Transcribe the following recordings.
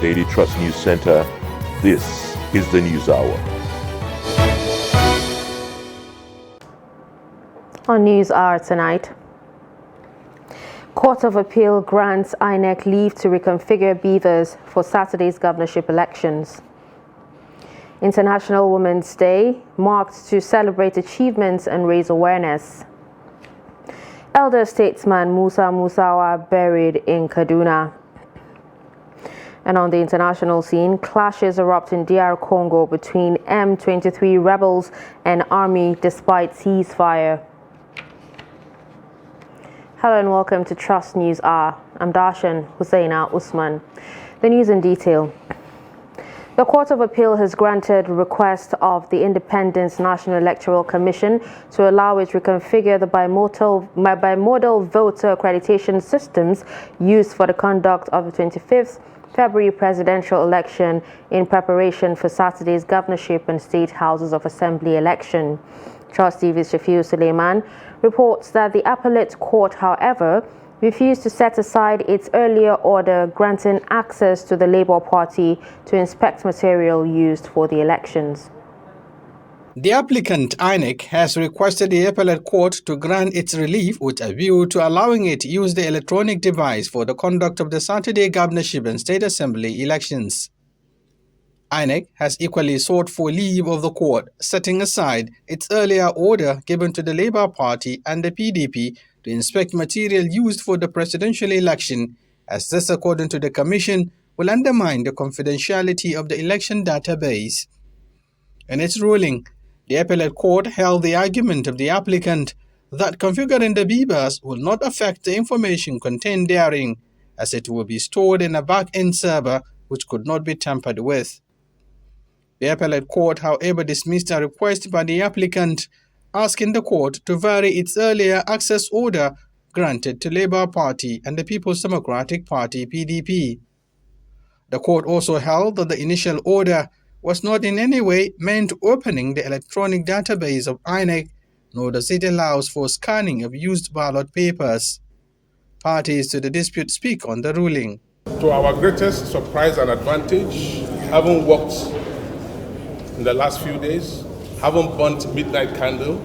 Daily Trust News Center, this is the News Hour. On News Hour tonight, Court of Appeal grants INEC leave to reconfigure beavers for Saturday's governorship elections. International Women's Day marked to celebrate achievements and raise awareness. Elder statesman Musa Musawa buried in Kaduna. And on the international scene, clashes erupt in DR Congo between M23 rebels and army despite ceasefire. Hello and welcome to Trust News Hour. I'm Darshan Hussaina Usman. The news in detail. The Court of Appeal has granted a request of the Independent National Electoral Commission to allow it to reconfigure the bimodal voter accreditation systems used for the conduct of the 25th February presidential election in preparation for Saturday's governorship and state houses of assembly election. Trustee Shafiu Suleiman reports that the appellate court, however, refused to set aside its earlier order granting access to the Labour Party to inspect material used for the elections. The applicant, INEC, has requested the appellate court to grant its relief with a view to allowing it to use the electronic device for the conduct of the Saturday governorship and state assembly elections. INEC has equally sought for leave of the court, setting aside its earlier order given to the Labour Party and the PDP to inspect material used for the presidential election, as this, according to the Commission, will undermine the confidentiality of the election database. In its ruling, the appellate court held the argument of the applicant that configuring the beavers will not affect the information contained therein, as it will be stored in a back-end server which could not be tampered with. The appellate court, however, dismissed a request by the applicant, asking the court to vary its earlier access order granted to Labour Party and the People's Democratic Party (PDP). The court also held that the initial order was not in any way meant opening the electronic database of INEC, nor does it allow for scanning of used ballot papers. Parties to the dispute speak on the ruling. To our greatest surprise and advantage, having worked in the last few days, having burnt midnight candle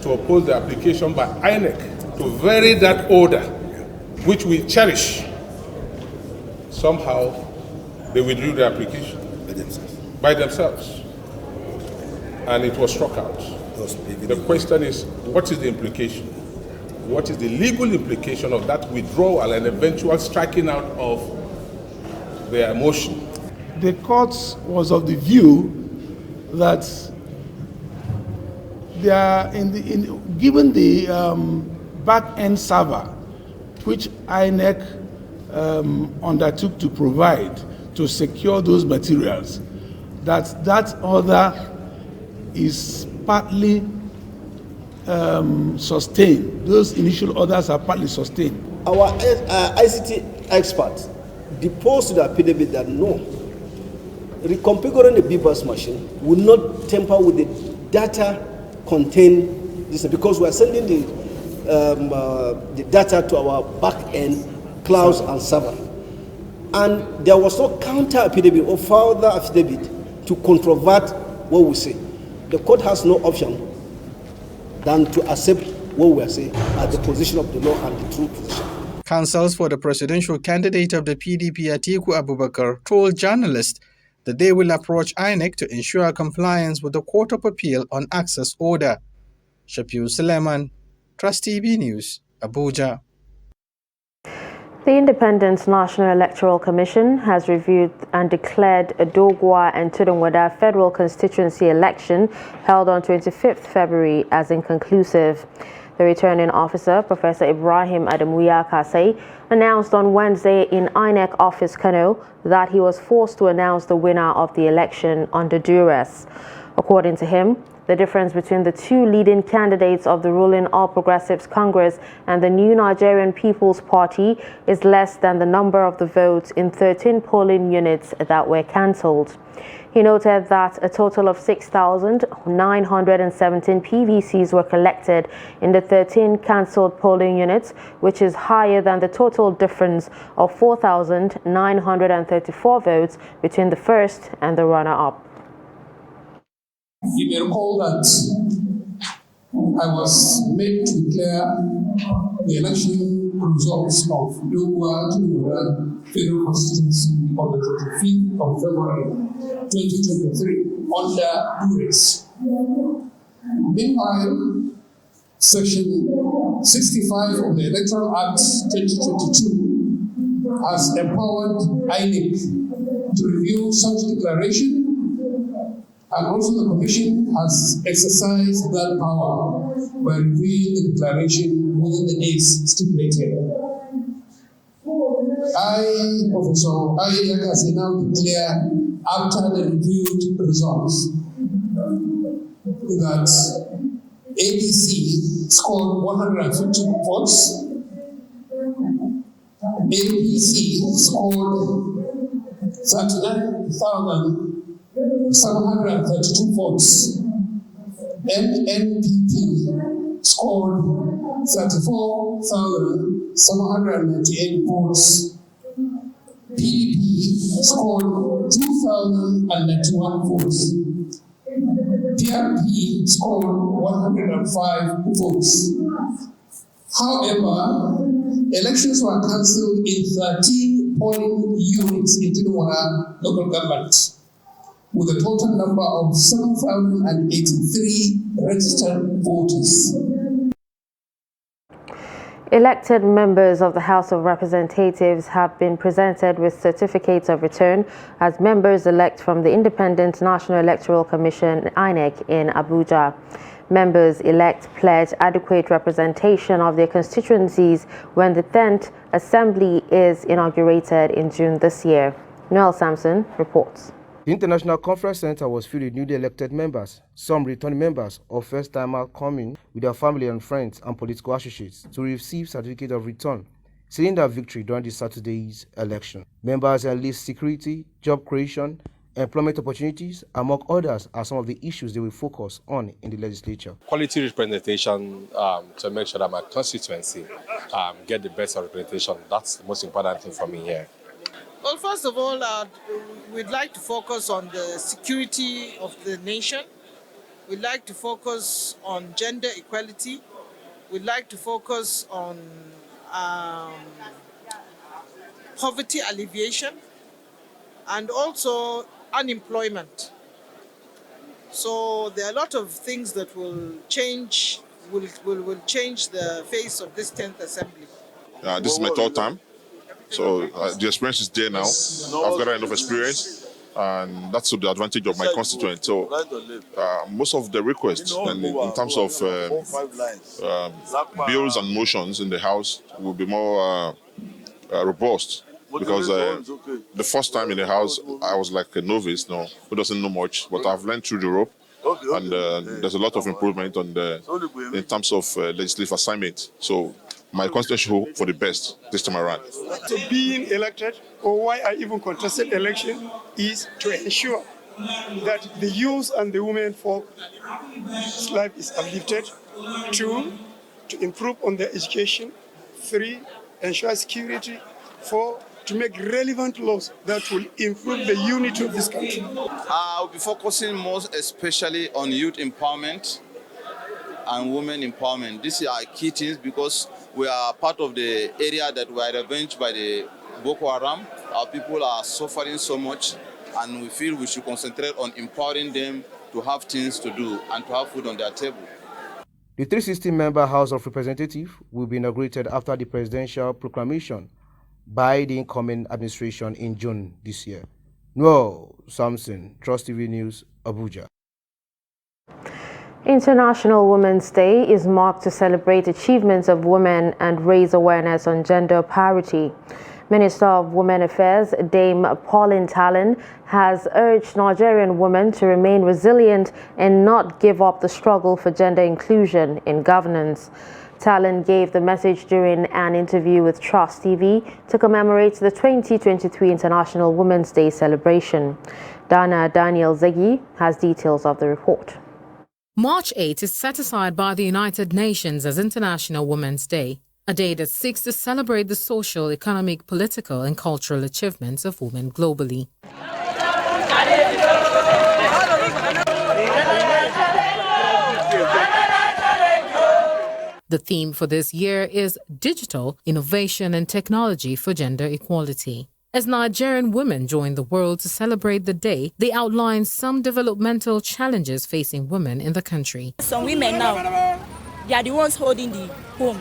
to oppose the application by INEC to vary that order, which we cherish, somehow they withdrew the application by themselves. And it was struck out. The question is, what is the implication? What is the legal implication of that withdrawal and eventual striking out of their motion? The court was of the view that they are given the back-end server, which INEC undertook to provide to secure those materials, that order is partly sustained. Those initial orders are partly sustained. Our ICT experts deposed to the affidavit that no, reconfiguring the beavers machine will not tamper with the data contained this, because we are sending the data to our back-end clouds and server. And there was no counter affidavit or further affidavit to controvert what we say. The court has no option than to accept what we are saying as the position of the law and the true position. Counsels for the presidential candidate of the PDP, Atiku Abubakar, told journalists that they will approach INEC to ensure compliance with the Court of Appeal on access order. Shafiu Suleiman, Trust TV News, Abuja. The Independent National Electoral Commission has reviewed and declared Dogwa and Tudunwada federal constituency election held on 25th February as inconclusive. The returning officer, Professor Ibrahim Adamuya Kasei, announced on Wednesday in INEC office Kano that he was forced to announce the winner of the election under duress. According to him, the difference between the two leading candidates of the ruling All Progressives Congress and the New Nigerian People's Party is less than the number of the votes in 13 polling units that were cancelled. He noted that a total of 6,917 PVCs were collected in the 13 cancelled polling units, which is higher than the total difference of 4,934 votes between the first and the runner-up. You may recall that I was made to declare the election results of Dogwa Tunura Federal Constituency on the 25th of February 2023 under duress. Meanwhile, Section 65 of the Electoral Act 2022 has empowered INEC to review such declaration, and also the Commission has exercised that power by reviewing the declaration within the days stipulated. I, Professor Ayakase, now declare, after the reviewed results, that ADC scored 150 votes, APC scored 39,732 votes, NPP scored 34,798 votes, PDP scored 2,091 votes, PRP scored 105 votes. However, elections were cancelled in 13 polling units in Tinwara local government, with a total number of 7,083 registered voters. Elected members of the House of Representatives have been presented with certificates of return as members-elect from the Independent National Electoral Commission, INEC, in Abuja. Members-elect pledge adequate representation of their constituencies when the 10th Assembly is inaugurated in June this year. Noel Sampson reports. The International Conference Center was filled with newly elected members, some returning members or first-timers coming with their family and friends and political associates to receive certificate of return, sealing their victory during this Saturday's election. Members enlist security, job creation, employment opportunities, among others, are some of the issues they will focus on in the legislature. Quality representation to make sure that my constituency get the best representation. That's the most important thing for me here. Well, first of all, we'd like to focus on the security of the nation. We'd like to focus on gender equality. We'd like to focus on poverty alleviation and also unemployment. So there are a lot of things that will change the face of this 10th Assembly. This is my third time. So the experience is there now. I've got enough experience, and that's to the advantage of my constituent. So most of the requests in terms of bills and motions in the House will be more robust, because the first time in the House I was like a novice, who doesn't know much, but I've learned through the rope, and there's a lot of improvement on in terms of legislative assignment. So my constituency hope for the best this time around. So being elected, or why I even contested election, is to ensure that the youth and the women folk's life is uplifted. 2, to improve on their education. 3, ensure security. 4, to make relevant laws that will improve the unity of this country. I'll be focusing most especially on youth empowerment and women empowerment. These are key things because we are part of the area that were ravaged by the Boko Haram. Our people are suffering so much, and we feel we should concentrate on empowering them to have things to do and to have food on their table. The 360-member House of Representatives will be inaugurated after the presidential proclamation by the incoming administration in June this year. Noel Sampson, Trust TV News, Abuja. International Women's Day is marked to celebrate achievements of women and raise awareness on gender parity. Minister of Women Affairs, Dame Pauline Talon, has urged Nigerian women to remain resilient and not give up the struggle for gender inclusion in governance. Talon gave the message during an interview with Trust TV to commemorate the 2023 International Women's Day celebration. Dana Daniel Zegi has details of the report. March 8 is set aside by the United Nations as International Women's Day, a day that seeks to celebrate the social, economic, political, and cultural achievements of women globally. The theme for this year is Digital Innovation and Technology for Gender Equality. As Nigerian women join the world to celebrate the day, they outline some developmental challenges facing women in the country. Some women now, they are the ones holding the home.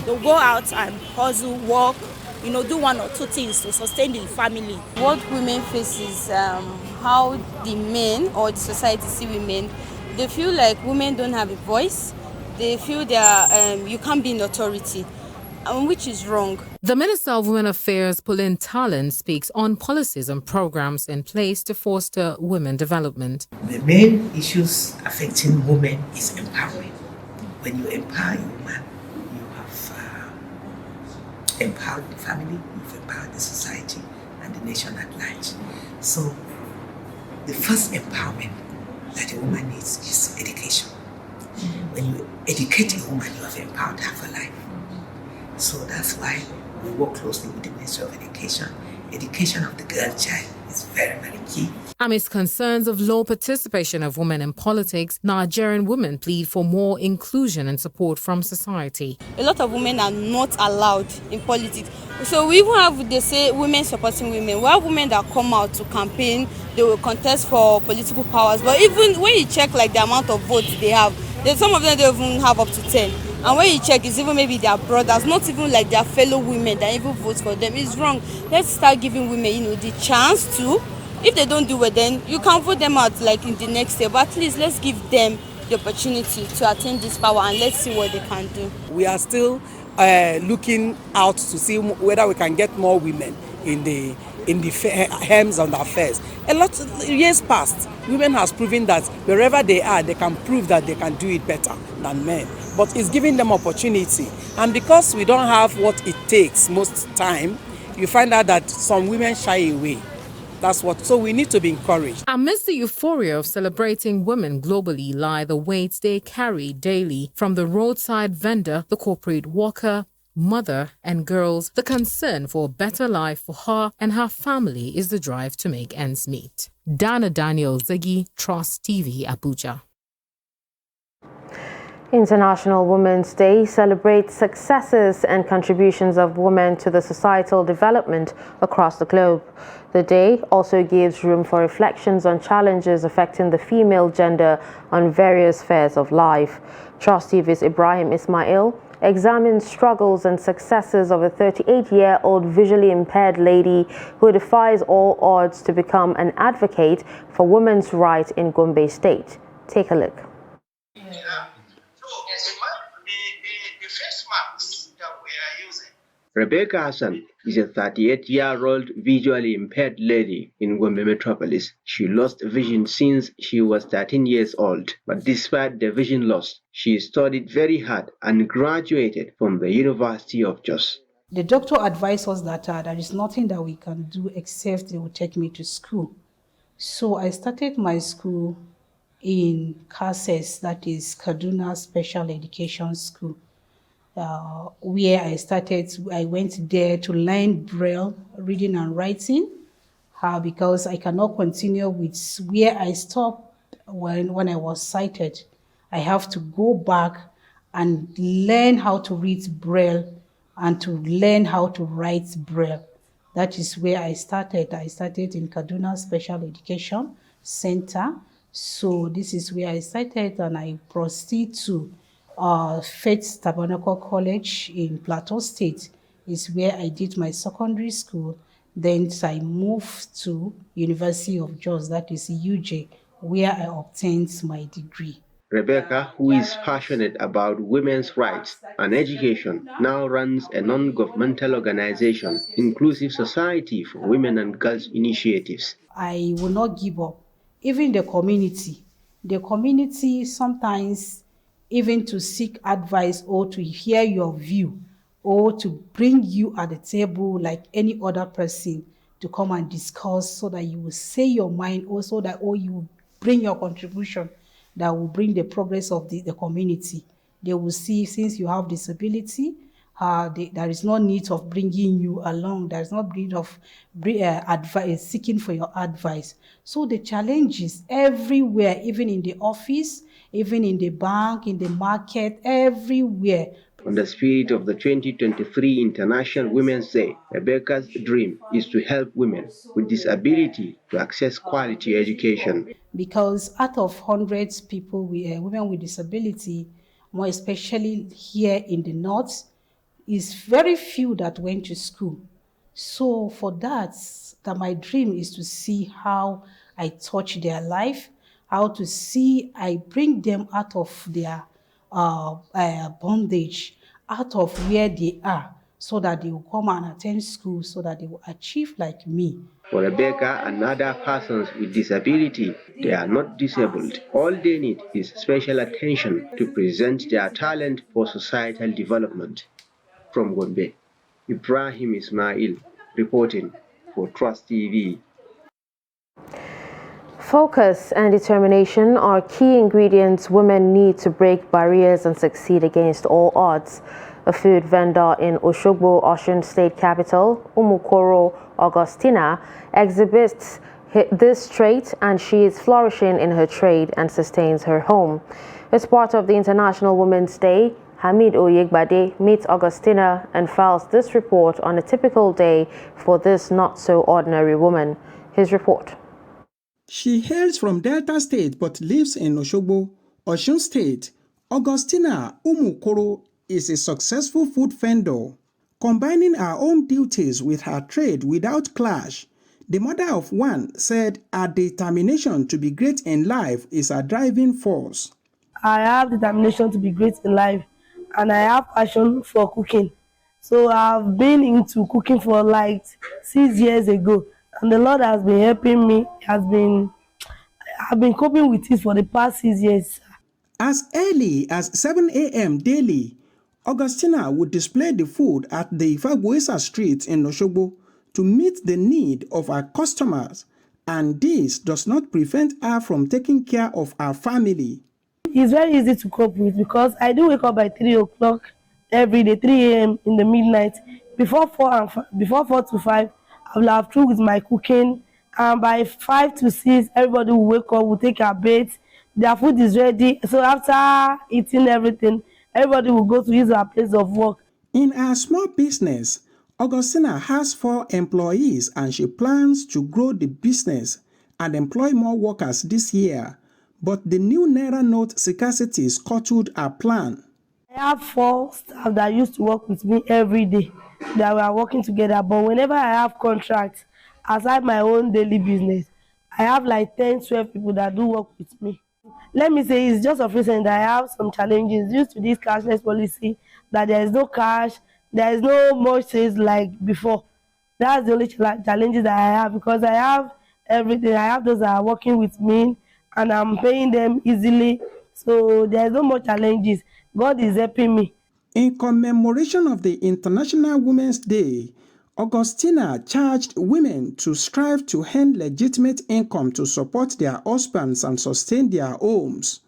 They'll go out and hustle, work, do one or two things to sustain the family. What women face is how the men or the society see women. They feel like women don't have a voice. They feel you can't be in authority, which is wrong. The Minister of Women Affairs, Pauline Talon, speaks on policies and programs in place to foster women development. The main issues affecting women is empowerment. When you empower a woman, you have empowered the family, you've empowered the society and the nation at large. So the first empowerment that a woman needs is education. When you educate a woman, you have empowered her for life. So that's why we work closely with the Ministry of Education. Education of the girl child is very, very key. Amidst concerns of low participation of women in politics, Nigerian women plead for more inclusion and support from society. A lot of women are not allowed in politics. So we even have, they say, women supporting women. We have women that come out to campaign, they will contest for political powers. But even when you check the amount of votes they have, some of them don't even have up to 10. And when you check, it's even maybe their brothers, not even their fellow women that even vote for them. It's wrong. Let's start giving women, the chance to. If they don't do it, then you can vote them out in the next year. But at least let's give them the opportunity to attain this power and let's see what they can do. We are still looking out to see whether we can get more women in the helms and affairs. A lot of years past, women has proven that wherever they are, they can prove that they can do it better than men. But it's giving them opportunity. And because we don't have what it takes most time, you find out that some women shy away. So we need to be encouraged. Amidst the euphoria of celebrating women globally lie the weights they carry daily, from the roadside vendor, the corporate worker, mother and girls. The concern for a better life for her and her family is the drive to make ends meet. Dana Daniel Zegi, Trust TV, Abuja. International Women's Day celebrates successes and contributions of women to the societal development across the globe. The day also gives room for reflections on challenges affecting the female gender on various spheres of life. Trust TV's Ibrahim Ismail examines struggles and successes of a 38-year-old visually impaired lady who defies all odds to become an advocate for women's rights in Gombe State. Take a look. Rebecca Hassan is a 38-year-old visually impaired lady in Gombe Metropolis. She lost vision since she was 13 years old, but despite the vision loss, she studied very hard and graduated from the University of Jos. The doctor advised us that there is nothing that we can do except they will take me to school. So I started my school in KASES, that is Kaduna Special Education School. Where I went there to learn Braille, reading and writing, because I cannot continue with where I stopped when I was sighted. I have to go back and learn how to read Braille and to learn how to write Braille. That is where I started. I started in Kaduna Special Education Center. So this is where I started, and I proceed to Faith Tabernacle College in Plateau State is where I did my secondary school. Then I moved to University of Jos, that is UJ, where I obtained my degree. Rebecca, who is passionate about women's rights and education, now runs a non-governmental organization, Inclusive Society for Women and Girls Initiatives. I will not give up. Even the community sometimes even to seek advice or to hear your view or to bring you at the table like any other person to come and discuss so that you will say your mind also that or you will bring your contribution that will bring the progress of the community. They will see since you have disability, there is no need of bringing you along. There is no need of advice, seeking for your advice. So the challenges everywhere, even in the office, even in the bank, in the market, everywhere. On the spirit of the 2023 International Women's Day, Rebecca's dream is to help women with disability to access quality education. Because out of hundreds of people, women with disability, more especially here in the north, is very few that went to school. So for that my dream is to see how I touch their life, how to see I bring them out of their bondage, out of where they are, so that they will come and attend school, so that they will achieve like me. For Rebecca and other persons with disability, they are not disabled. All they need is special attention to present their talent for societal development. From Gombe, Ibrahim Ismail reporting for Trust TV. Focus and determination are key ingredients women need to break barriers and succeed against all odds. A food vendor in Oshogbo, Osun State capital, Umukoro Augustina, exhibits this trait and she is flourishing in her trade and sustains her home. As part of the International Women's Day, Hamid Oyegbade meets Augustina and files this report on a typical day for this not-so-ordinary woman. His report. She hails from Delta State but lives in Oshogbo, Osun State. Augustina Umukoro is a successful food vendor, combining her own duties with her trade without clash. The mother of one said her determination to be great in life is a driving force. I have determination to be great in life and I have passion for cooking. So I've been into cooking for like 6 years ago. And the Lord has been helping me. I've been coping with it for the past 6 years. As early as 7 a.m. daily, Augustina would display the food at the Fagwesa Street in Oshogbo to meet the need of her customers, and this does not prevent her from taking care of her family. It's very easy to cope with because I do wake up by 3 o'clock every day, 3 a.m. in the midnight. Before 4 to 5, I will have through with my cooking, and by 5 to 6, everybody will wake up, will take a bath, their food is ready. So after eating everything, everybody will go to use their place of work. In her small business, Augustina has 4 employees and she plans to grow the business and employ more workers this year. But the new Naira note scarcity scuttled her plan. I have 4 staff that used to work with me every day, that we are working together. But whenever I have contracts, aside my own daily business, I have like 10, 12 people that do work with me. Let me say it's just of recent that I have some challenges due to this cashless policy, that there is no cash, there is no much sales like before. That's the only challenges that I have, because I have everything. I have those that are working with me and I'm paying them easily. So there is no more challenges. God is helping me. In commemoration of the International Women's Day, Augustina charged women to strive to earn legitimate income to support their husbands and sustain their homes.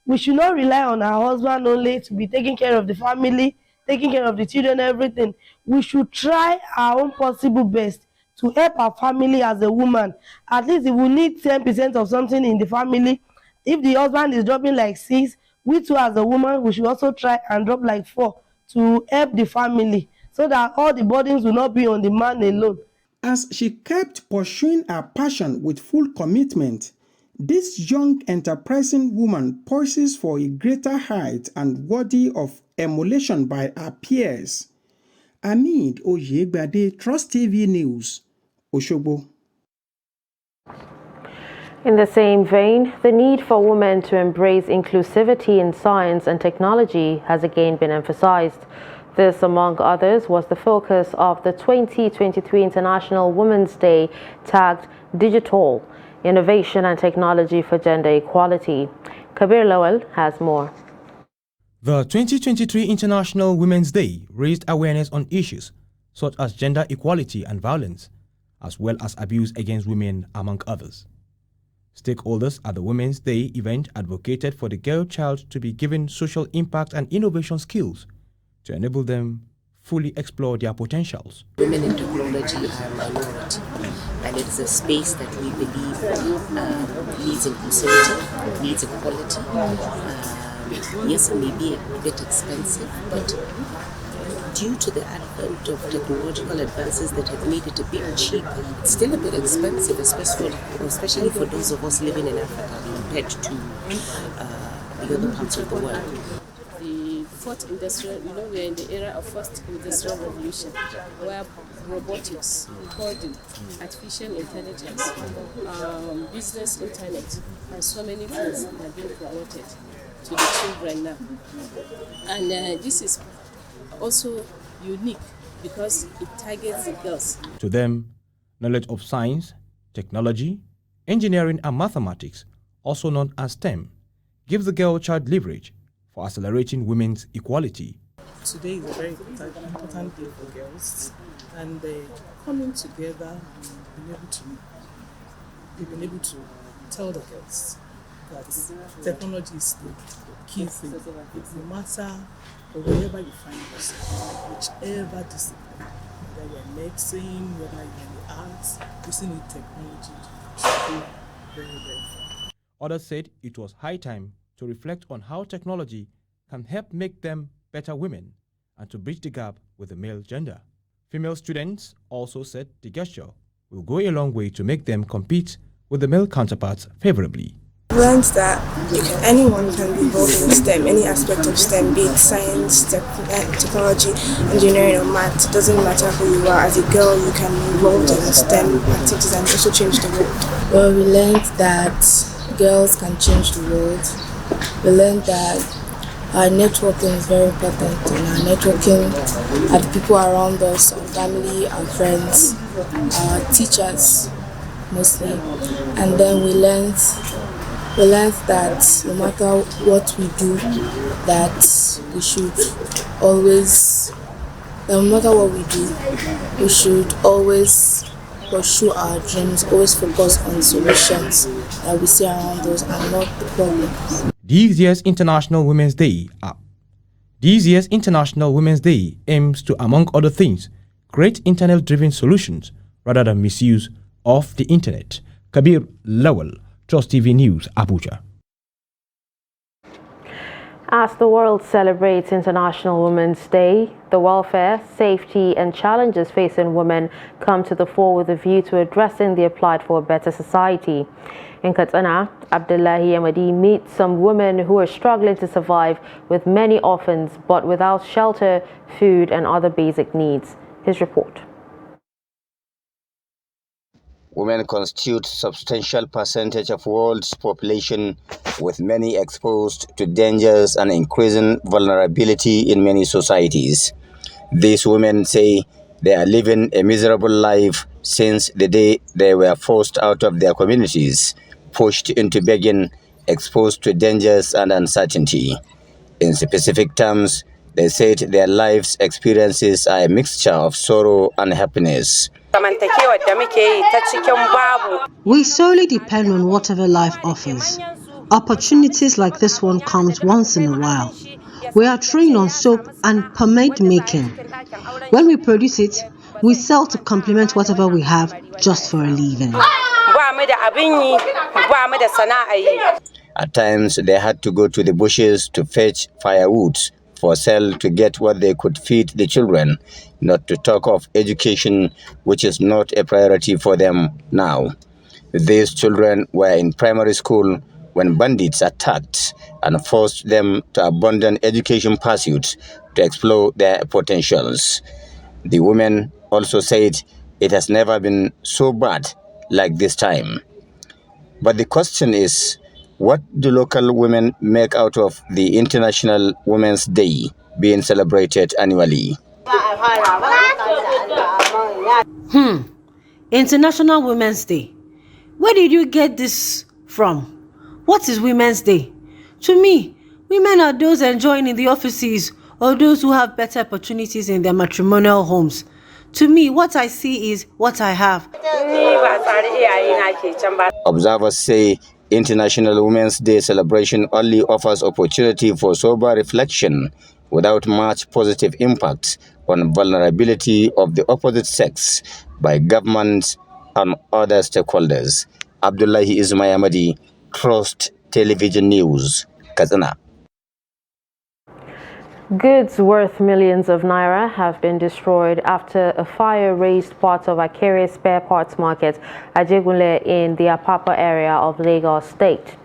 We should not rely on our husband only to be taking care of the family, taking care of the children, everything. We should try our own possible best to help our family as a woman. At least if we need 10% of something in the family, if the husband is dropping like 6, we too as a woman, we should also try and drop like 4 to help the family, so that all the burdens will not be on the man alone. As she kept pursuing her passion with full commitment, this young enterprising woman poises for a greater height and worthy of emulation by her peers. Hamid Oyegbade, Trust TV News, Oshogbo. In the same vein, the need for women to embrace inclusivity in science and technology has again been emphasized. This, among others, was the focus of the 2023 International Women's Day tagged Digital, Innovation and Technology for Gender Equality. Kabir Lowell has more. The 2023 International Women's Day raised awareness on issues such as gender equality and violence, as well as abuse against women, among others. Stakeholders at the Women's Day event advocated for the girl child to be given social impact and innovation skills to enable them fully explore their potentials. Women in technology are a minority, and it is a space that we believe needs inclusivity, needs equality. Yes, it may be a bit expensive, but due to the advent of technological advances that have made it a bit cheaper, it's still a bit expensive, especially for those of us living in Africa compared to the other parts of the world. The fourth industrial, we're in the era of fourth industrial revolution, where robotics, coding, artificial intelligence, business internet, and so many things are being promoted to the children now. And this is also unique because it targets the girls. To them, knowledge of science, technology, engineering and mathematics, also known as STEM, gives the girl child leverage for accelerating women's equality. Today is a very important day for girls, and coming together, we've been able to tell the girls that technology is the key thing. No matter wherever you find yourself, whichever discipline, whether you're medicine, whether you're in the arts, using the technology to do very, very far. Others said it was high time to reflect on how technology can help make them better women and to bridge the gap with the male gender. Female students also said the gesture will go a long way to make them compete with the male counterparts favorably. Learned that anyone can be involved in STEM, any aspect of STEM, be it science, technology, engineering or math. It doesn't matter who you are. As a girl, you can be involved in STEM activities and also change the world. Well, we learned that girls can change the world. We learned that our networking is very important, and our networking are the people around us, our family, our friends, our teachers mostly. And then we learned that no matter what we do, that we should always, no matter what we do, we should always pursue our dreams, always focus on solutions that we see around us and not the problems. This year's International Women's Day aims to, among other things, create internet-driven solutions rather than misuse of the internet. Kabir Lawal, Trust TV News, Abuja. As the world celebrates International Women's Day, the welfare, safety and challenges facing women come to the fore with a view to addressing the applied for a better society. In Katsina, Abdullahi Ahmadi meets some women who are struggling to survive with many orphans but without shelter, food and other basic needs. His report. Women constitute substantial percentage of world's population, with many exposed to dangers and increasing vulnerability in many societies. These women say they are living a miserable life since the day they were forced out of their communities, pushed into begging, exposed to dangers and uncertainty. In specific terms, they said their life's experiences are a mixture of sorrow and happiness. We solely depend on whatever life offers. Opportunities like this one comes once in a while. We are trained on soap and pomade making. When we produce it, we sell to complement whatever we have just for a living. At times, they had to go to the bushes to fetch firewood for sale to get what they could feed the children, not to talk of education, which is not a priority for them now. These children were in primary school when bandits attacked and forced them to abandon education pursuits to explore their potentials. The women also said it has never been so bad like this time. But the question is, what do local women make out of the International Women's Day being celebrated annually? International Women's Day. Where did you get this from? What is Women's Day? To me, Women are those enjoying in the offices or those who have better opportunities in their matrimonial homes. To me, what I see is what I have. Observers say International Women's Day celebration only offers opportunity for sober reflection without much positive impact on vulnerability of the opposite sex by governments and other stakeholders. Abdullahi Ismayamadi, Trust Television News, Katsina. Goods worth millions of naira have been destroyed after a fire razed part of Akere spare parts market at Ajegunle in the Apapa area of Lagos State.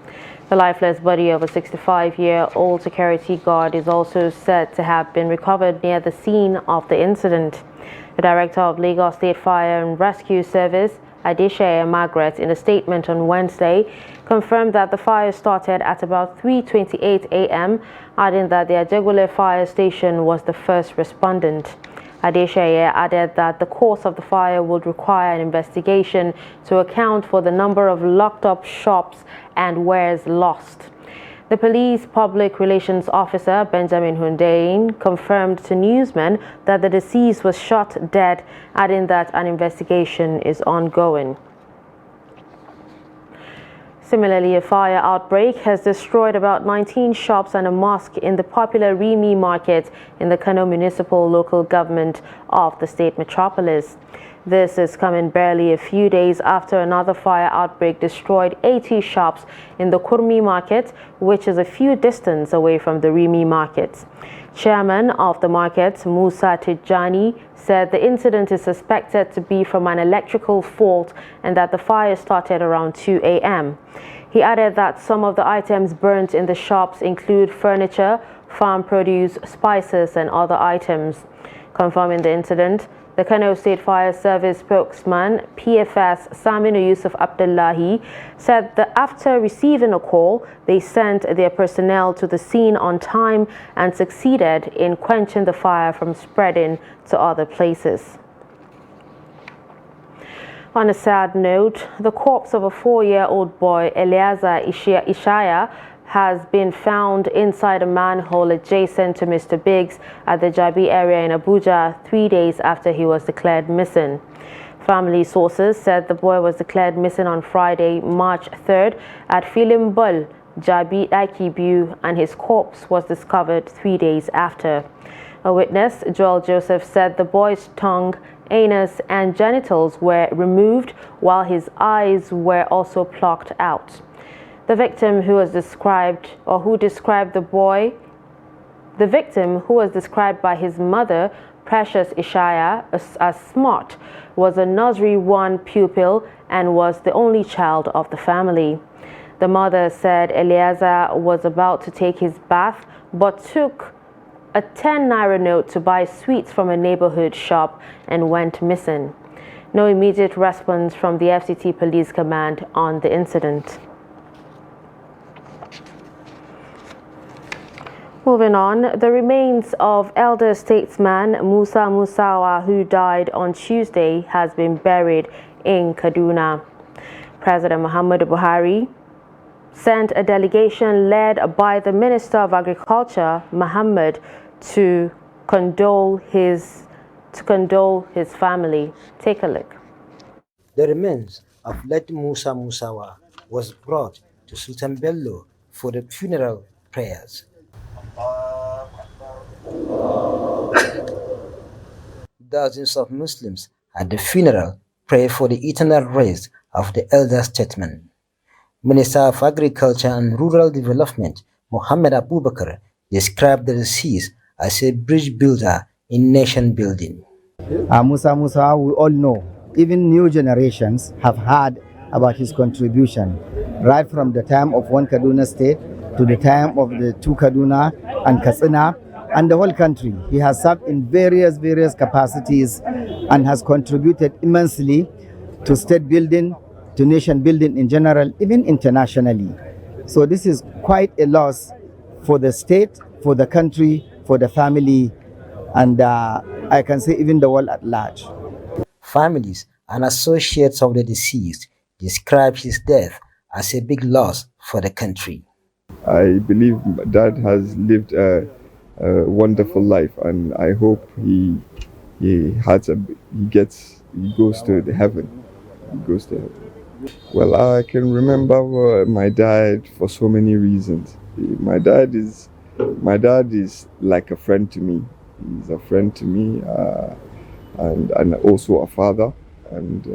The lifeless body of a 65-year-old security guard is also said to have been recovered near the scene of the incident. The director of Lagos State Fire and Rescue Service, Adeshaya Margaret, in a statement on Wednesday, confirmed that the fire started at about 3:28 a.m., adding that the Ajegunle fire station was the first respondent. Adeshaya added that the cause of the fire would require an investigation to account for the number of locked-up shops and wares lost. The police public relations officer, Benjamin Hundeyin, confirmed to newsmen that the deceased was shot dead, adding that an investigation is ongoing. Similarly, a fire outbreak has destroyed about 19 shops and a mosque in the popular Rimi market in the Kano municipal local government of the state metropolis. This is coming barely a few days after another fire outbreak destroyed 80 shops in the Kurmi market, which is a few distance away from the Rimi market. Chairman of the market, Musa Tijani, said the incident is suspected to be from an electrical fault and that the fire started around 2 a.m. He added that some of the items burnt in the shops include furniture, farm produce, spices, and other items. Confirming the incident, the Kano State Fire Service spokesman, PFS Saminu Yusuf Abdullahi, said that after receiving a call, they sent their personnel to the scene on time and succeeded in quenching the fire from spreading to other places. On a sad note, the corpse of a 4-year-old boy, Eliezer Ishaya, has been found inside a manhole adjacent to Mr. Biggs at the Jabi area in Abuja 3 days after he was declared missing. Family sources said the boy was declared missing on Friday, March 3rd at Filimbul, Jabi Akibu, and his corpse was discovered 3 days after. A witness, Joel Joseph, said the boy's tongue, anus, and genitals were removed while his eyes were also plucked out. The victim who was described by his mother, Precious Ishaya, as smart, was a Nursery 1 pupil and was the only child of the family. The mother said Eliezer was about to take his bath but took a 10 naira note to buy sweets from a neighborhood shop and went missing. No immediate response from the FCT Police Command on the incident. Moving on, the remains of elder statesman Musa Musawa, who died on Tuesday, has been buried in Kaduna. President Muhammadu Buhari sent a delegation led by the Minister of Agriculture, Muhammad, to condole his family. Take a look. The remains of late Musa Musawa was brought to Sultan Bello for the funeral prayers. Dozens of Muslims at the funeral pray for the eternal rest of the elder statesman. Minister of Agriculture and Rural Development, Mohammed Abubakar, described the deceased as a bridge builder in nation building. Musa Musa, we all know, even new generations have heard about his contribution, right from the time of one Kaduna state to the time of the two Kaduna and Katsina and the whole country. He has served in various capacities and has contributed immensely to state building, to nation building in general, even internationally. So this is quite a loss for the state, for the country, for the family, and I can say even the world at large. Families and associates of the deceased describe his death as a big loss for the country. I believe Dad has lived a wonderful life, and I hope he goes to the heaven. He goes to heaven. Well, I can remember my dad for so many reasons. My dad is like a friend to me. He's a friend to me, and also a father. And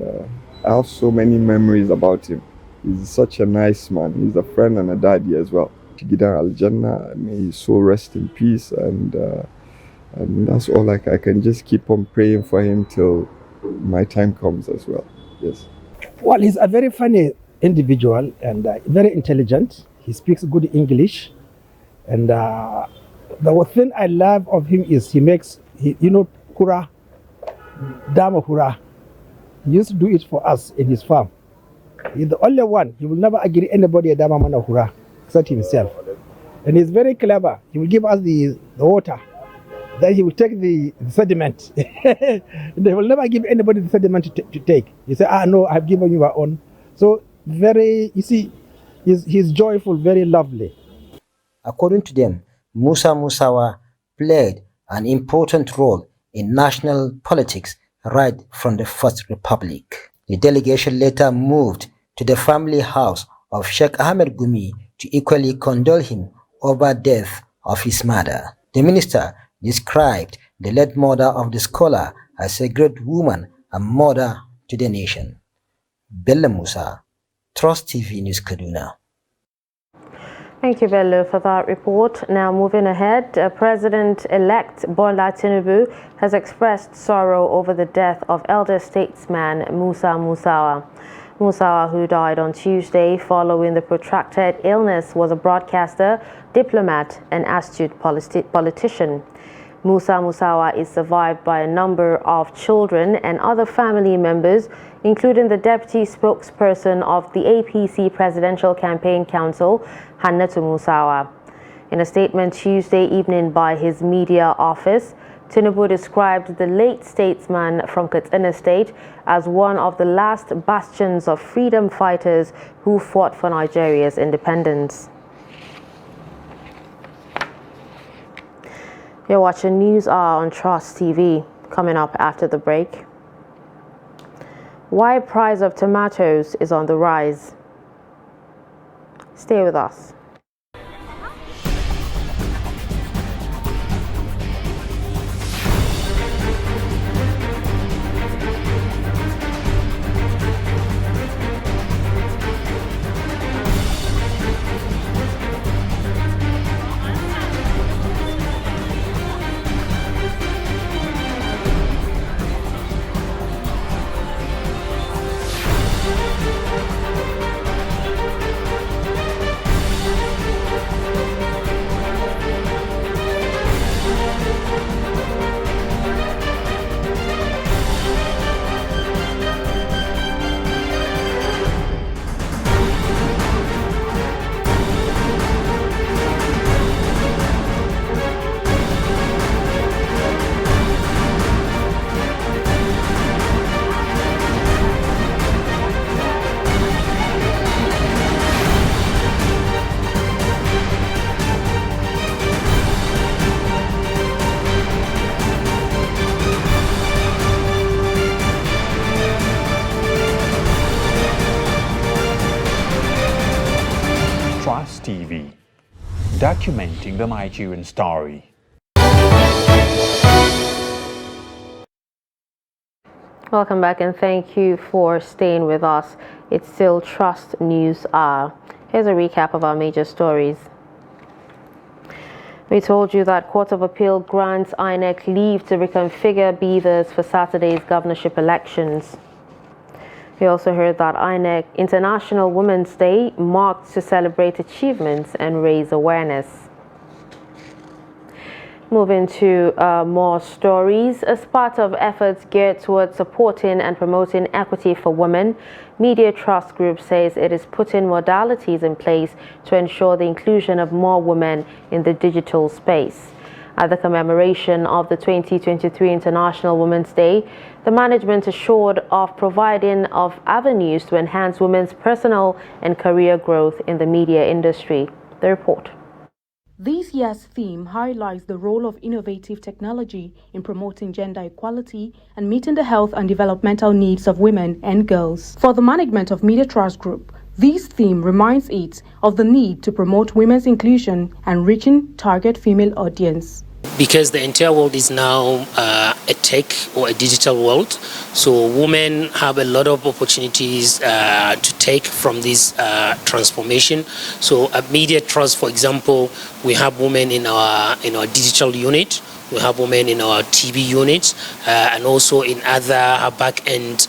I have so many memories about him. He's such a nice man. He's a friend and a daddy as well. Gidan Al Jannah, may his soul rest in peace, and that's all. I can just keep on praying for him till my time comes as well. Yes. Well, he's a very funny individual and very intelligent. He speaks good English, and the thing I love of him is he makes hura, dama hura. He used to do it for us in his farm. He's the only one. He will never agree anybody a dama mana hura except himself. And he's very clever. He will give us the water. Then he will take the sediment. They will never give anybody the sediment to take. He say, no, I've given you our own. So he's joyful, very lovely. According to them, Musa Musawa played an important role in national politics right from the First Republic. The delegation later moved to the family house of Sheikh Ahmed Gumi to equally condole him over death of his mother. The minister described the late mother of the scholar as a great woman and mother to the nation. Bello Musa, Trust TV News, Kaduna. Thank you, Bello, for that report. Now, moving ahead, President-elect Bola Tinubu has expressed sorrow over the death of elder statesman Musa Musawa. Musawa, who died on Tuesday following the protracted illness, was a broadcaster, diplomat, and astute politician. Musa Musawa is survived by a number of children and other family members, including the deputy spokesperson of the APC Presidential Campaign Council, Hannatu Musawa. In a statement Tuesday evening by his media office, Tinubu described the late statesman from Katsina State as one of the last bastions of freedom fighters who fought for Nigeria's independence. You're watching News Hour on Trust TV. Coming up after the break. Why price of tomatoes is on the rise? Stay with us. TV, documenting the Nigerian story. Welcome back and thank you for staying with us. It's still Trust News Hour. Here's a recap of our major stories. We told you that Court of Appeal grants INEC leave to reconfigure beavers for Saturday's governorship elections. We also heard that INEC International Women's Day marked to celebrate achievements and raise awareness. Moving to more stories. As part of efforts geared towards supporting and promoting equity for women, Media Trust Group says it is putting modalities in place to ensure the inclusion of more women in the digital space. At the commemoration of the 2023 International Women's Day, the management assured of providing of avenues to enhance women's personal and career growth in the media industry. The report. This year's theme highlights the role of innovative technology in promoting gender equality and meeting the health and developmental needs of women and girls. For the management of Media Trust Group, this theme reminds it of the need to promote women's inclusion and reaching target female audience. Because the entire world is now a tech or a digital world, so women have a lot of opportunities to take from this transformation. So at Media Trust, for example, we have women in our digital unit, we have women in our TV units, and also in other back-end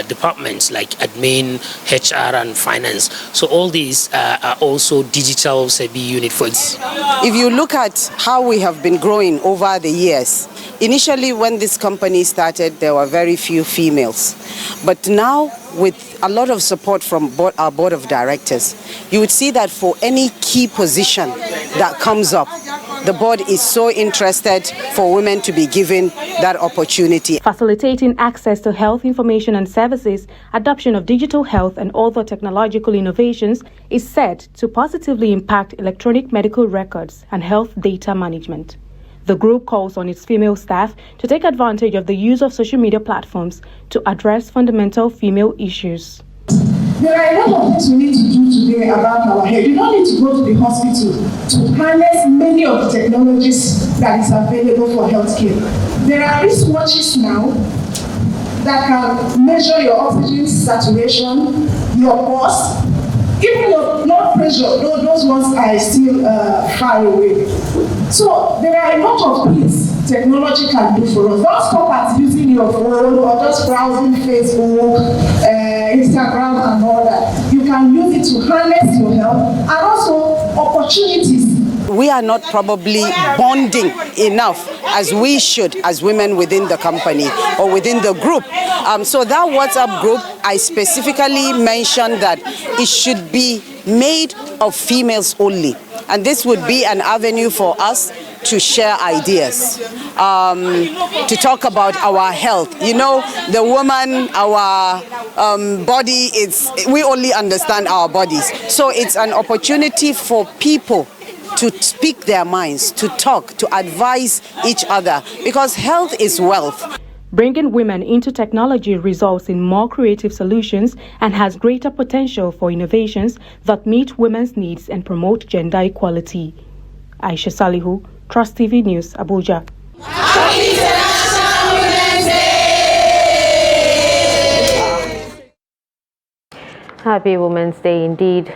departments like admin, HR, and finance. So all these are also digital CB unit for example. If you look at how we have been growing over the years, initially when this company started, there were very few females. But now, with a lot of support from our board of directors, you would see that for any key position that comes up, the board is so interested for women to be given that opportunity. Facilitating access to health information and services, adoption of digital health and other technological innovations is said to positively impact electronic medical records and health data management. The group calls on its female staff to take advantage of the use of social media platforms to address fundamental female issues. There are a lot of things we need to do today about our health. You don't need to go to the hospital to harness many of the technologies that is available for healthcare. There are wristwatches now that can measure your oxygen saturation, your pulse, even your blood pressure. Those ones are still far away. So there are a lot of things technology can do for us. Don't stop at using your phone or just browsing Facebook, Instagram and all that. You can use it to harness your health and also opportunities. We are not probably bonding enough as we should as women within the company or within the group. So that WhatsApp group, I specifically mentioned that it should be made of females only. And this would be an avenue for us to share ideas, to talk about our health. You know, the woman, our body, we only understand our bodies. So it's an opportunity for people to speak their minds, to talk, to advise each other, because health is wealth. Bringing women into technology results in more creative solutions and has greater potential for innovations that meet women's needs and promote gender equality. Aisha Salihu, Trust TV News, Abuja. Happy Women's Day indeed.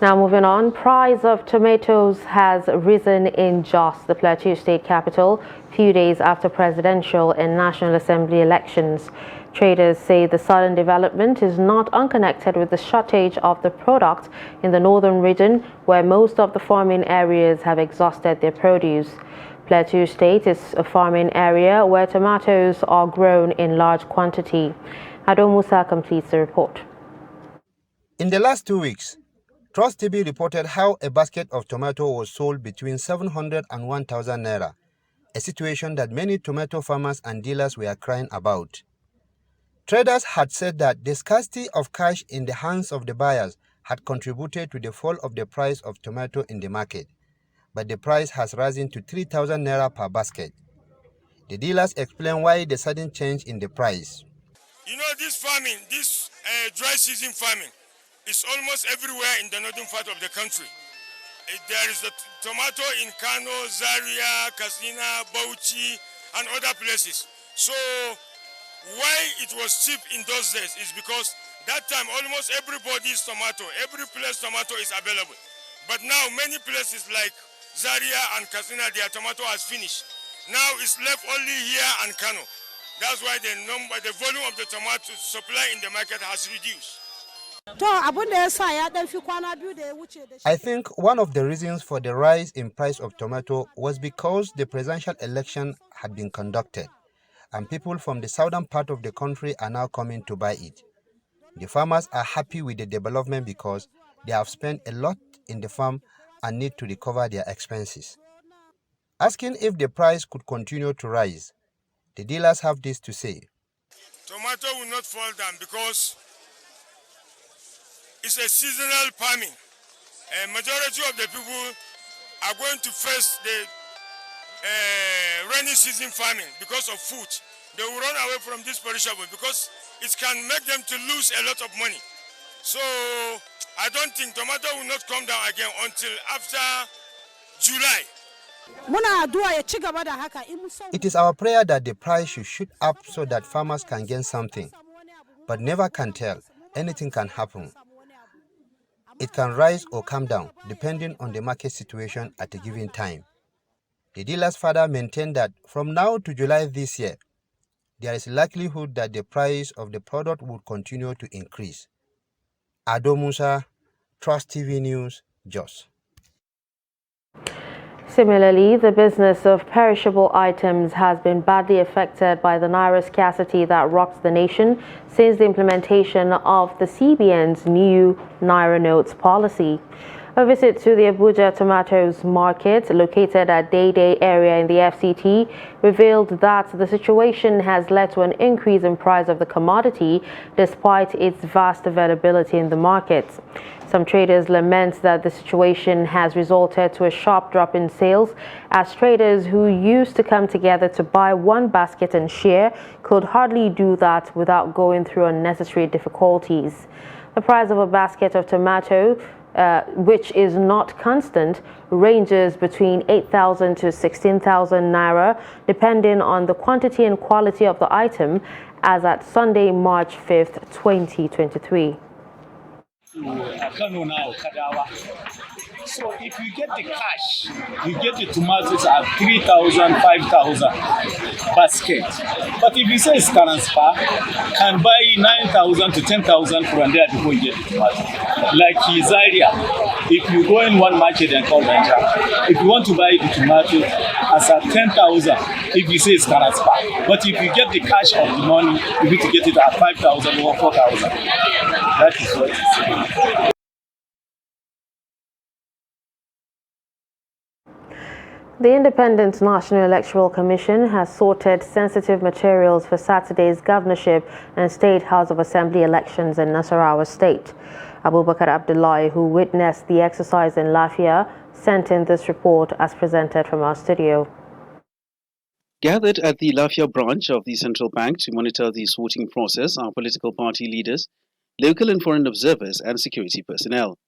Now moving on, price of tomatoes has risen in Jos, the Plateau State capital, few days after presidential and National Assembly elections. Traders say the sudden development is not unconnected with the shortage of the product in the northern region, where most of the farming areas have exhausted their produce. Plateau State is a farming area where tomatoes are grown in large quantity. Ado Musa completes the report. In the last 2 weeks, Trust TV reported how a basket of tomato was sold between 700 and 1,000 naira, a situation that many tomato farmers and dealers were crying about. Traders had said that the scarcity of cash in the hands of the buyers had contributed to the fall of the price of tomato in the market, but the price has risen to 3,000 naira per basket. The dealers explain why the sudden change in the price. You know, this farming, this dry season farming, is almost everywhere in the northern part of the country. There is the tomato in Kano, Zaria, Katsina, Bauchi, and other places. So why it was cheap in those days is because that time almost everybody's tomato, every place tomato is available. But now many places like Zaria and Katsina, their tomato has finished. Now it's left only here and Kano. That's why the volume of the tomato supply in the market has reduced. I think one of the reasons for the rise in price of tomato was because the presidential election had been conducted, and people from the southern part of the country are now coming to buy it. The farmers are happy with the development because they have spent a lot in the farm and need to recover their expenses. Asking if the price could continue to rise, the dealers have this to say. Tomato will not fall down because it's a seasonal farming. a majority of the people are going to face the rainy season farming because of food. They will run away from this perishable because it can make them to lose a lot of money. So I don't think tomato will not come down again until after July. It is our prayer that the price should shoot up so that farmers can gain something. But never can tell. Anything can happen. It can rise or come down depending on the market situation at a given time. The dealer's father maintained that from now to July this year, there is likelihood that the price of the product would continue to increase. Ado Musa, Trust TV News, Jos. Similarly, the business of perishable items has been badly affected by the naira scarcity that rocks the nation since the implementation of the CBN's new naira notes policy. A visit to the Abuja Tomatoes Market, located at Day Day area in the FCT, revealed that the situation has led to an increase in price of the commodity despite its vast availability in the market. Some traders lament that the situation has resulted to a sharp drop in sales, as traders who used to come together to buy one basket and share could hardly do that without going through unnecessary difficulties. The price of a basket of tomato, which is not constant, ranges between 8,000 to 16,000 naira, depending on the quantity and quality of the item, as at Sunday, March 5th, 2023. So if you get the cash, you get the tomatoes at 3,000, 5,000 basket. But if you say it's transfer, can buy 9,000 to 10,000 from there before you get the tomato. Like Zaria, if you go in one market and call Nigeria, if you want to buy the tomato as at 10,000, if you say it's transfer. But if you get the cash of the money, you need to get it at 5,000 or 4,000. That is what it's saying. The Independent National Electoral Commission has sorted sensitive materials for Saturday's governorship and State House of Assembly elections in Nasarawa State. Abubakar Abdullahi, who witnessed the exercise in Lafia, sent in this report as presented from our studio. Gathered at the Lafia branch of the Central Bank to monitor the sorting process are political party leaders, local and foreign observers, and security personnel.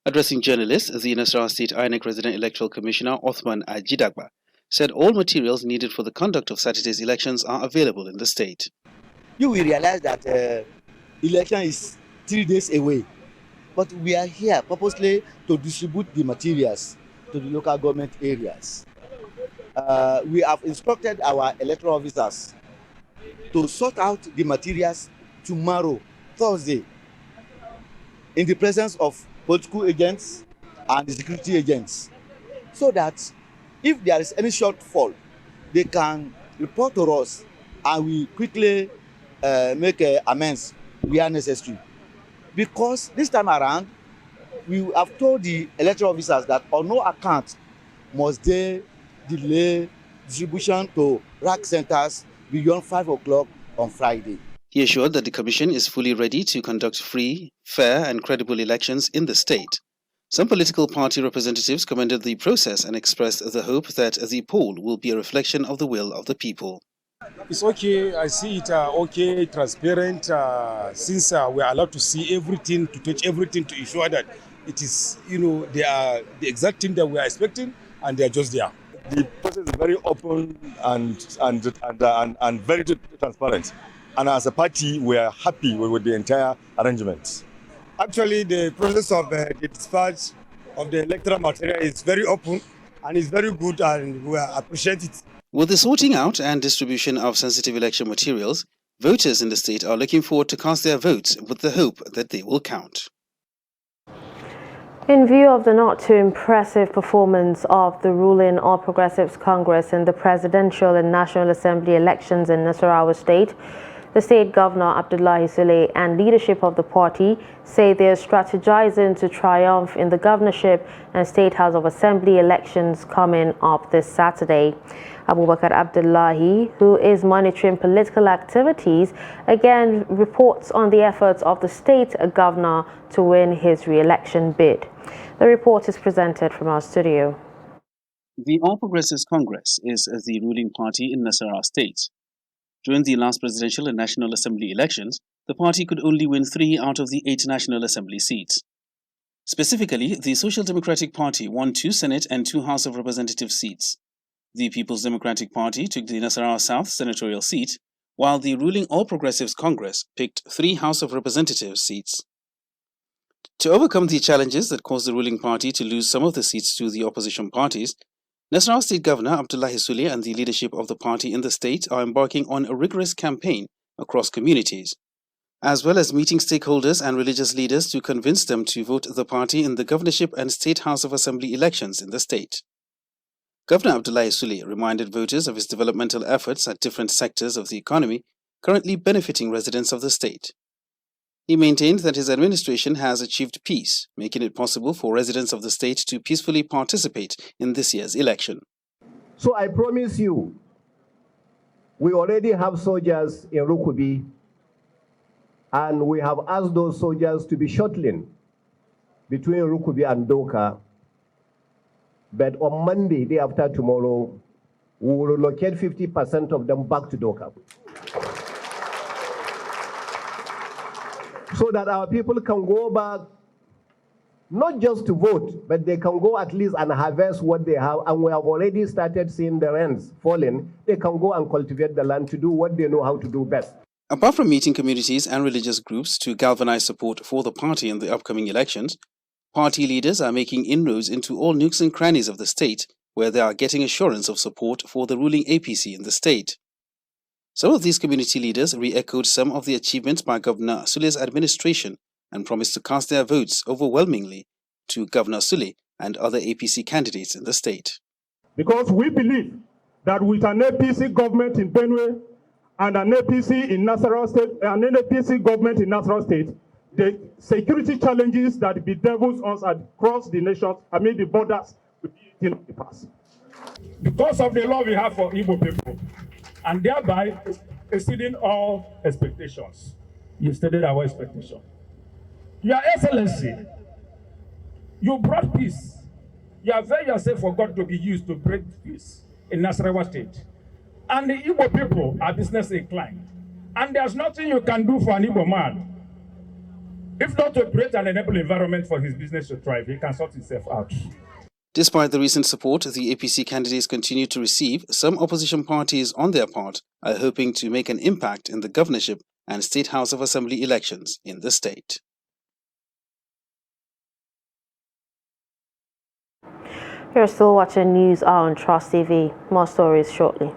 Addressing journalists, the Nasarawa State INEC Resident Electoral Commissioner Othman Ajidagba said all materials needed for the conduct of Saturday's elections are available in the state. You will realize that election is 3 days away, but we are here purposely to distribute the materials to the local government areas. We have instructed our electoral officers to sort out the materials tomorrow, Thursday, in the presence of political agents and the security agents, so that if there is any shortfall, they can report to us and we quickly make amends where necessary. Because this time around, we have told the electoral officers that on no account must they delay distribution to rack centers beyond 5 o'clock on Friday. He assured that the Commission is fully ready to conduct free, fair and credible elections in the state. Some political party representatives commended the process and expressed the hope that the poll will be a reflection of the will of the people. It's okay, I see it okay, transparent, since we are allowed to see everything, to touch everything, to ensure that it is, they are the exact thing that we are expecting and they are just there. The process is very open and very transparent. And as a party, we are happy with the entire arrangement. Actually, the process of the dispatch of the electoral material is very open and is very good, and we appreciate it. With the sorting out and distribution of sensitive election materials, voters in the state are looking forward to cast their votes with the hope that they will count. In view of the not too impressive performance of the ruling All Progressives Congress in the presidential and National Assembly elections in Nasarawa State, the state governor Abdullahi Sule and leadership of the party say they are strategizing to triumph in the governorship and State House of Assembly elections coming up this Saturday. Abubakar Abdullahi, who is monitoring political activities, again reports on the efforts of the state governor to win his re-election bid. The report is presented from our studio. The All Progressives Congress is the ruling party in Nasarawa State. During the last presidential and National Assembly elections, the party could only win 3 out of the 8 National Assembly seats. Specifically, the Social Democratic Party won 2 Senate and 2 House of Representatives seats. The People's Democratic Party took the Nasarawa South senatorial seat, while the ruling All Progressives Congress picked 3 House of Representatives seats. To overcome the challenges that caused the ruling party to lose some of the seats to the opposition parties, Nasarawa State Governor Abdullahi Sule and the leadership of the party in the state are embarking on a rigorous campaign across communities, as well as meeting stakeholders and religious leaders to convince them to vote the party in the governorship and State House of Assembly elections in the state. Governor Abdullahi Sule reminded voters of his developmental efforts at different sectors of the economy currently benefiting residents of the state. He maintained that his administration has achieved peace, making it possible for residents of the state to peacefully participate in this year's election. So I promise you, we already have soldiers in Rukubi, and we have asked those soldiers to be shuttling between Rukubi and Doka. But on Monday, day after tomorrow, we will relocate 50% of them back to Doka, so that our people can go back, not just to vote, but they can go at least and harvest what they have. And we have already started seeing the rains falling. They can go and cultivate the land to do what they know how to do best. Apart from meeting communities and religious groups to galvanize support for the party in the upcoming elections, party leaders are making inroads into all nooks and crannies of the state, where they are getting assurance of support for the ruling APC in the state. Some of these community leaders re-echoed some of the achievements by Governor Sule's administration and promised to cast their votes overwhelmingly to Governor Sule and other APC candidates in the state. Because we believe that with an APC government in Benue and an APC in Nasarawa State, and an APC government in Nasarawa State, the security challenges that bedevils us across the nation, the borders, will be in the past. Because of the love we have for Igbo people, and thereby exceeding all expectations. You stated our expectation. Your Excellency, you brought peace. You availed yourself for God to be used to bring peace in Nasarawa State. And the Igbo people are business inclined. And there's nothing you can do for an Igbo man if not to create an enable environment for his business to thrive. He can sort himself out. Despite the recent support the APC candidates continue to receive, some opposition parties on their part are hoping to make an impact in the governorship and State House of Assembly elections in the state. You're still watching News Hour on Trust TV. More stories shortly.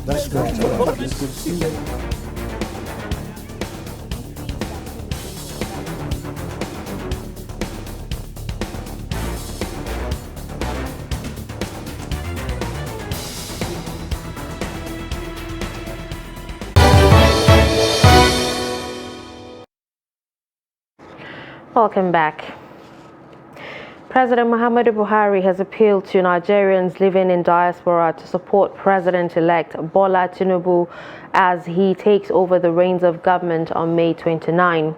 That's great. Welcome back. President Muhammadu Buhari has appealed to Nigerians living in diaspora to support President-elect Bola Tinubu as he takes over the reins of government on May 29.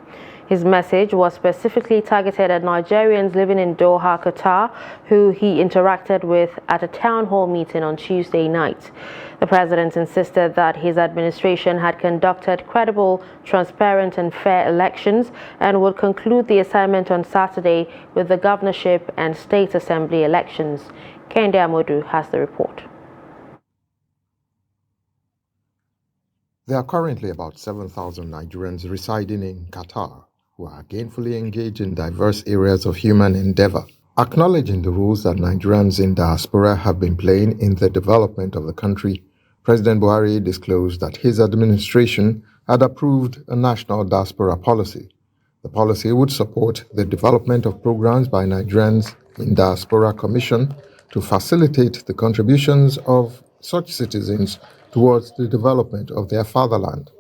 His message was specifically targeted at Nigerians living in Doha, Qatar, who he interacted with at a town hall meeting on Tuesday night. The president insisted that his administration had conducted credible, transparent and fair elections and would conclude the assignment on Saturday with the governorship and state assembly elections. Kende Amodu has the report. There are currently about 7,000 Nigerians residing in Qatar who are gainfully engaged in diverse areas of human endeavor. Acknowledging the roles that Nigerians in diaspora have been playing in the development of the country, President Buhari disclosed that his administration had approved a national diaspora policy. The policy would support the development of programs by Nigerians in Diaspora Commission to facilitate the contributions of such citizens towards the development of their fatherland.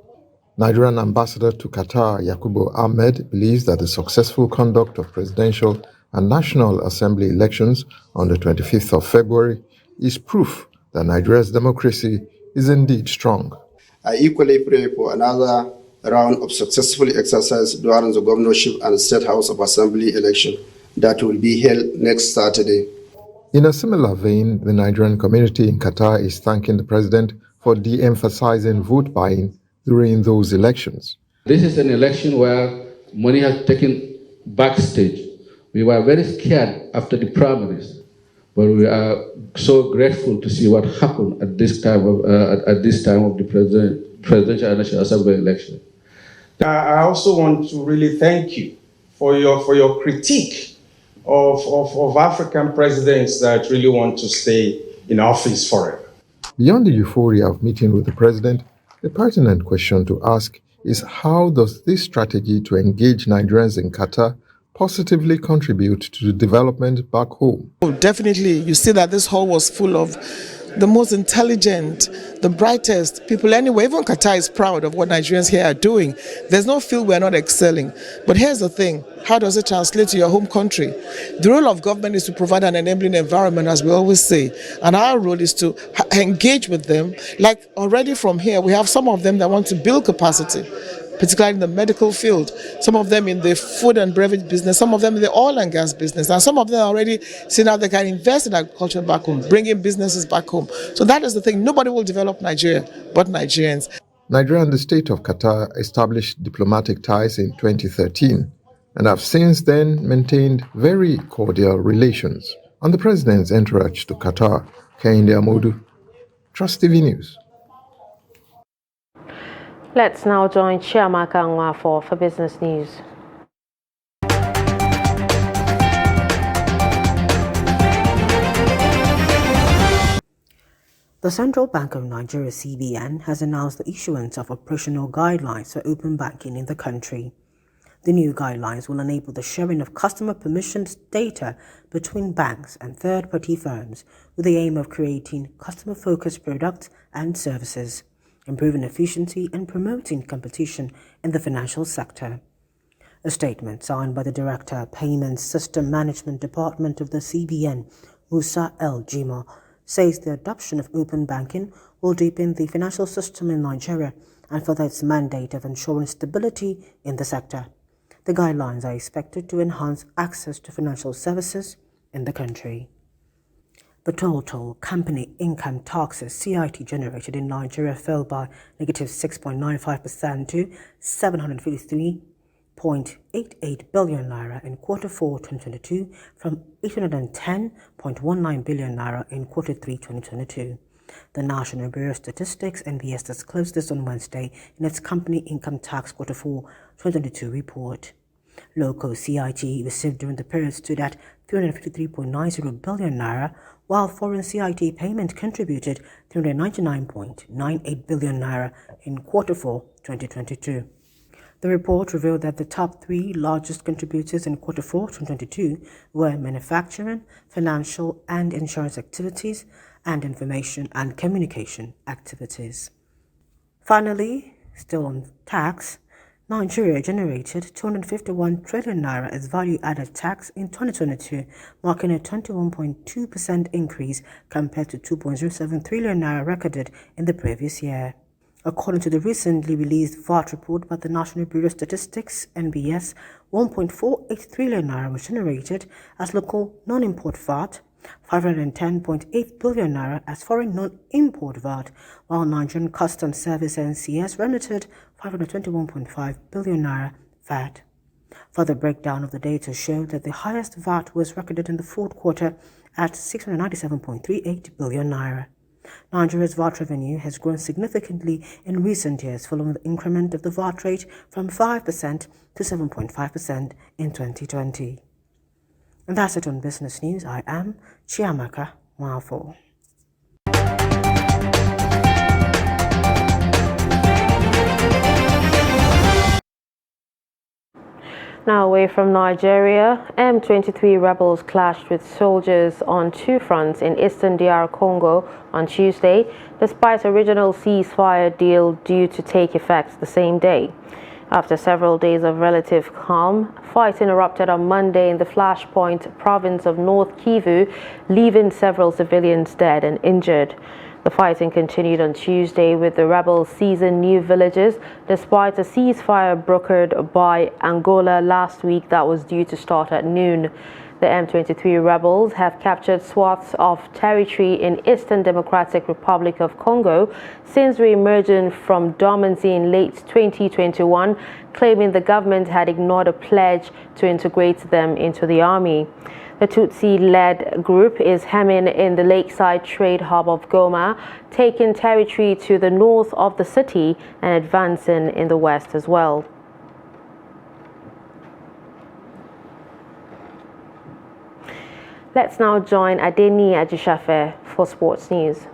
Nigerian ambassador to Qatar, Yakubu Ahmed, believes that the successful conduct of presidential and National Assembly elections on the 25th of February is proof that Nigeria's democracy is indeed strong. I equally pray for another round of successful exercise during the governorship and State House of Assembly election that will be held next Saturday. In a similar vein, the Nigerian community in Qatar is thanking the president for de-emphasizing vote buying during those elections. This is an election where money has taken backstage. We were very scared after the primaries, but we are so grateful to see what happened at this time of the presidential and national assembly election. I also want to really thank you for your critique of African presidents that really want to stay in office forever. Beyond the euphoria of meeting with the president, the pertinent question to ask is how does this strategy to engage Nigerians in Qatar positively contribute to the development back home? Oh, definitely. You see that this hall was full of the most intelligent, the brightest people anyway. Even Qatar is proud of what Nigerians here are doing. There's no field we're not excelling. But here's the thing, how does it translate to your home country? The role of government is to provide an enabling environment, as we always say. And our role is to engage with them. Like already from here, we have some of them that want to build capacity, particularly in the medical field, some of them in the food and beverage business, some of them in the oil and gas business, and some of them are already seeing how they can invest in agriculture back home, bringing businesses back home. So that is the thing. Nobody will develop Nigeria but Nigerians. Nigeria and the state of Qatar established diplomatic ties in 2013 and have since then maintained very cordial relations. On the president's entourage to Qatar, Kehinde Amodu, Trust TV News. Let's now join Chiamaka Nwafo for business news. The Central Bank of Nigeria, CBN, has announced the issuance of operational guidelines for open banking in the country. The new guidelines will enable the sharing of customer permissioned data between banks and third-party firms with the aim of creating customer-focused products and services, improving efficiency and promoting competition in the financial sector. A statement signed by the Director, Payments System Management Department of the CBN, Musa El Jima, says the adoption of open banking will deepen the financial system in Nigeria and further its mandate of ensuring stability in the sector. The guidelines are expected to enhance access to financial services in the country. The total company income taxes CIT generated in Nigeria fell by negative 6.95% to 753.88 billion naira in Q4 2022 from 810.19 billion naira in Q3 2022. The National Bureau of Statistics (NBS) disclosed this on Wednesday in its company income tax Q4 2022 report. Local CIT received during the period stood at 353.90 billion naira, while foreign CIT payment contributed 399.98 billion naira in Q4 2022. The report revealed that the top three largest contributors in Q4 2022 were manufacturing, financial and insurance activities, and information and communication activities. Finally, still on tax, Nigeria generated 251 trillion naira as value-added tax in 2022, marking a 21.2% increase compared to 2.07 trillion naira recorded in the previous year. According to the recently released VAT report by the National Bureau of Statistics (NBS), 1.48 trillion naira was generated as local non-import VAT, 510.8 billion naira as foreign non-import VAT, while Nigerian Customs Service (NCS) remitted 521.5 billion naira VAT. Further breakdown of the data showed that the highest VAT was recorded in the fourth quarter at 697.38 billion naira. Nigeria's VAT revenue has grown significantly in recent years following the increment of the VAT rate from 5% to 7.5% in 2020. And that's it on Business News. I am Chiamaka Nwafo. Now away from Nigeria, M23 rebels clashed with soldiers on two fronts in eastern DR Congo on Tuesday, despite a regional ceasefire deal due to take effect the same day. After several days of relative calm, fighting erupted on Monday in the Flashpoint province of North Kivu, leaving several civilians dead and injured. The fighting continued on Tuesday with the rebels seizing new villages despite a ceasefire brokered by Angola last week that was due to start at noon. The M23 rebels have captured swaths of territory in Eastern Democratic Republic of Congo since re-emerging from dormancy in late 2021, claiming the government had ignored a pledge to integrate them into the army. The Tutsi-led group is hemming in the lakeside trade hub of Goma, taking territory to the north of the city and advancing in the west as well. Let's now join Adeni Ajishafe for sports news.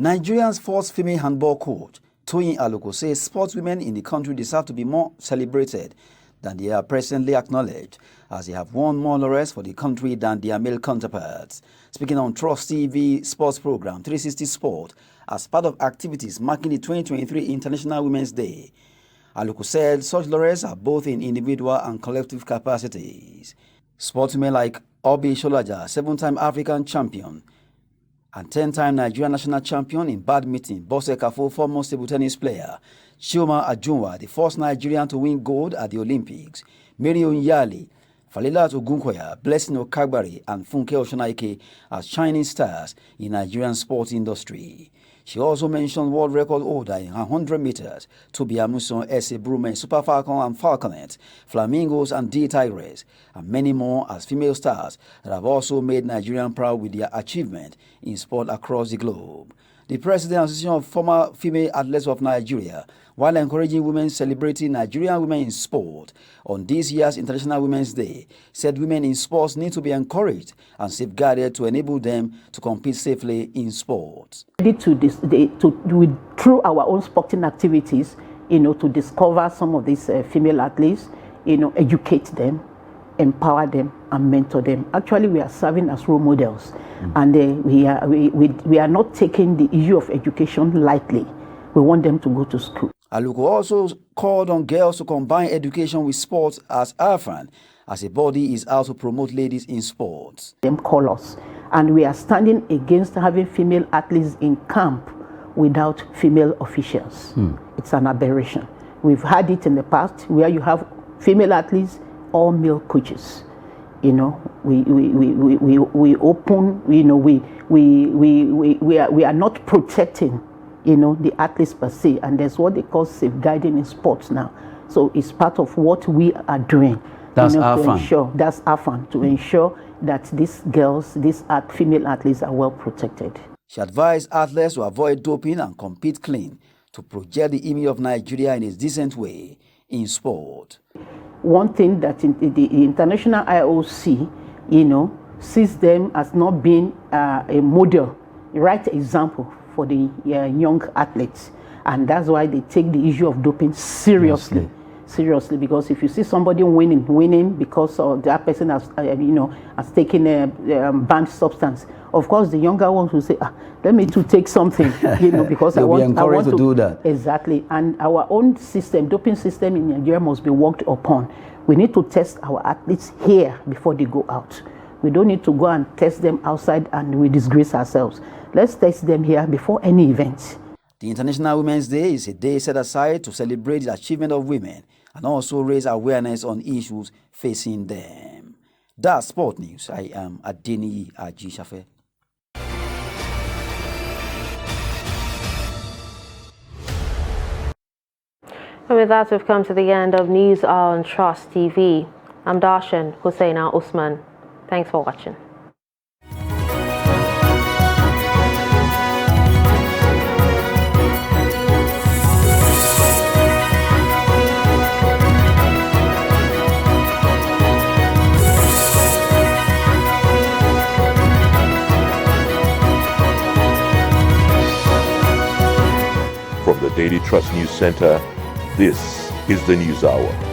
Nigeria's first female handball coach, Toyin Aluko, says sportswomen in the country deserve to be more celebrated than they are presently acknowledged, as they have won more laurels for the country than their male counterparts. Speaking on Trust TV sports program 360 Sport as part of activities marking the 2023 International Women's Day, Aluko said such laurels are both in individual and collective capacities. Sportswomen like Obi Sholaja, 7-time African champion, and 10-time Nigerian national champion in badminton, Bose Kafo, former table tennis player, Chioma Ajunwa, the first Nigerian to win gold at the Olympics, Mary Onyali, Falilat Ogunkoya, Blessing Okagbari, and Funke Oshonaike as shining stars in Nigerian sports industry. She also mentioned world record holder in 100 meters, Tobi Amuson, S.A. Brume, Super Falcon and Falconet, Flamingos and D-Tigers, and many more as female stars that have also made Nigerian proud with their achievement in sport across the globe. The President Association of Former Female Athletes of Nigeria, while encouraging women celebrating Nigerian women in sport on this year's International Women's Day, said women in sports need to be encouraged and safeguarded to enable them to compete safely in sports. Through our own sporting activities, to discover some of these female athletes, educate them, empower them, and mentor them. Actually, we are serving as role models, and we are not taking the issue of education lightly. We want them to go to school. Aluko also called on girls to combine education with sports as AFAN, as a body is out to promote ladies in sports. Them call us, and we are standing against having female athletes in camp without female officials. It's an aberration. We've had it in the past where you have female athletes or male coaches. We open. We are not protecting the athletes per se, and there's what they call safeguarding in sports now. So it's part of what we are doing. That's That's AFAN, to ensure that these girls, these female athletes are well protected. She advised athletes to avoid doping and compete clean to project the image of Nigeria in a decent way in sport. One thing that the international IOC, sees them as not being a model, a right example for the young athletes, and that's why they take the issue of doping seriously. Because if you see somebody winning because of that person has taken a banned substance, of course the younger ones will say, let me to take something, because I want to do that. Exactly, and our own doping system in Nigeria must be worked upon. We need to test our athletes here before they go out. We don't need to go and test them outside and we disgrace ourselves. Let's test them here before any event. The International Women's Day is a day set aside to celebrate the achievement of women and also raise awareness on issues facing them. That's Sport News. I am Adeni Ajishafe. And with that, we've come to the end of News Hour on Trust TV. I'm Darshan Hussaina Usman. Thanks for watching. the Daily Trust News Center, this is the News Hour.